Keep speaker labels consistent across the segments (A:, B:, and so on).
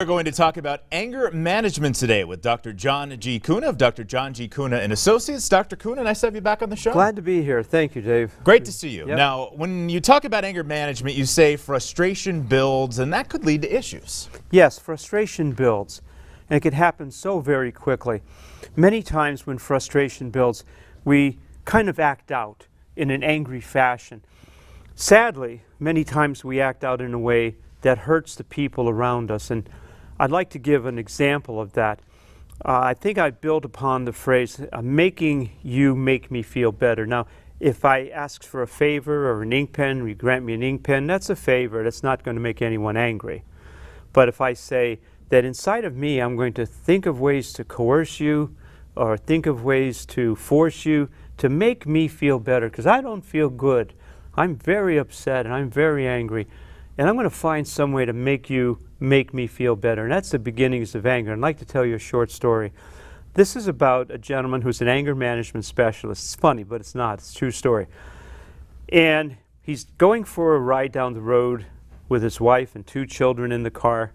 A: We're going to talk about anger management today with Dr. John G. Kuna of Dr. John G. Kuna and Associates. Dr. Kuna, nice to have you back on the show.
B: Glad to be here. Thank you, Dave.
A: Great to see you.
B: Yep.
A: Now, when you talk about anger management, you say frustration builds, and that could lead to issues.
B: Yes, frustration builds, and it can happen so very quickly. Many times when frustration builds, we kind of act out in an angry fashion. Sadly, many times we act out in a way that hurts the people around us, and I'd like to give an example of that. I think I build upon the phrase, making you make me feel better. Now, if I ask for a favor or an ink pen, you grant me an ink pen, that's a favor. That's not going to make anyone angry. But if I say that inside of me, I'm going to think of ways to coerce you or think of ways to force you to make me feel better, because I don't feel good. I'm very upset and I'm very angry. And I'm going to find some way to make you make me feel better. And that's the beginnings of anger. I'd like to tell you a short story. This is about a gentleman who's an anger management specialist. It's funny, but it's not. It's a true story. And he's going for a ride down the road with his wife and 2 children in the car.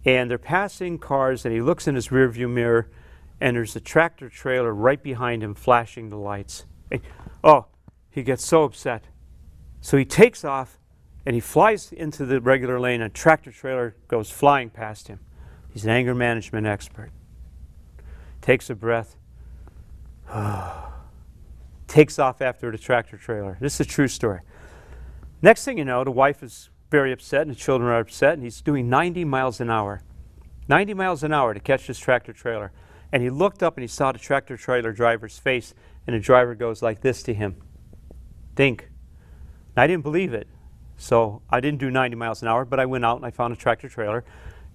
B: And they're passing cars, and he looks in his rearview mirror, and there's a tractor trailer right behind him flashing the lights. And, oh, he gets so upset. So he takes off, and he flies into the regular lane, and a tractor trailer goes flying past him. He's an anger management expert. Takes a breath. Takes off after the tractor trailer. This is a true story. Next thing you know, the wife is very upset, and the children are upset, and he's doing 90 miles an hour. 90 miles an hour to catch this tractor trailer. And he looked up, and he saw the tractor trailer driver's face, and the driver goes like this to him. Dink. And I didn't believe it. So I didn't do 90 miles an hour, but I went out and I found a tractor trailer,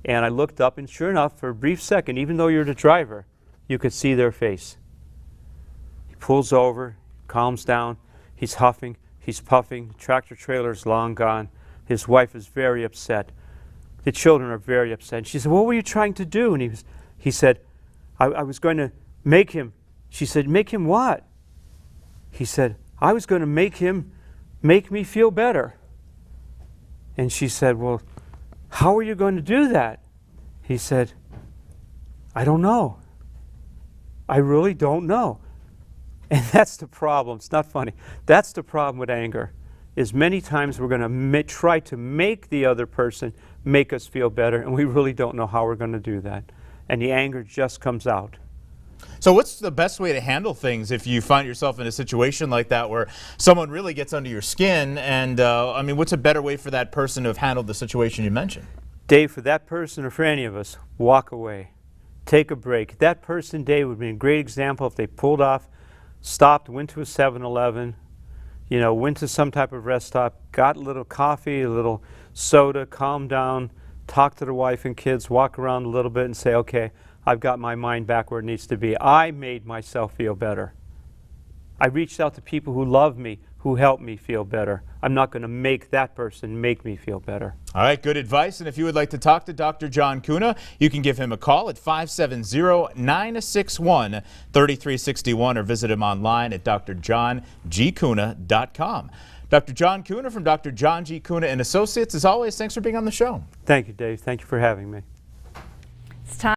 B: and I looked up, and sure enough, for a brief second, even though you're the driver, you could see their face. He pulls over, calms down, he's huffing, he's puffing, the tractor trailer's long gone. His wife is very upset. The children are very upset. And she said, "What were you trying to do?" And he said, I was going to make him. She said, "Make him what?" He said, "I was going to make him make me feel better." And she said, "Well, how are you going to do that?" He said, "I don't know. I really don't know." And that's the problem. It's not funny. That's the problem with anger, is many times we're going to try to make the other person make us feel better, and we really don't know how we're going to do that. And the anger just comes out.
A: So what's the best way to handle things if you find yourself in a situation like that where someone really gets under your skin? And I mean, what's a better way for that person to have handled the situation you mentioned?
B: Dave, for that person or for any of us, walk away. Take a break. That person, Dave, would be a great example if they pulled off, stopped, went to a 7-Eleven, went to some type of rest stop, got a little coffee, a little soda, calmed down, talked to their wife and kids, walk around a little bit and say, "Okay, I've got my mind back where it needs to be. I made myself feel better. I reached out to people who love me, who helped me feel better. I'm not going to make that person make me feel better."
A: All right, good advice. And if you would like to talk to Dr. John Kuna, you can give him a call at 570-961-3361 or visit him online at drjohngkuna.com. Dr. John Kuna from Dr. John G. Kuna and Associates, as always, thanks for being on the show.
B: Thank you, Dave. Thank you for having me.
C: It's time.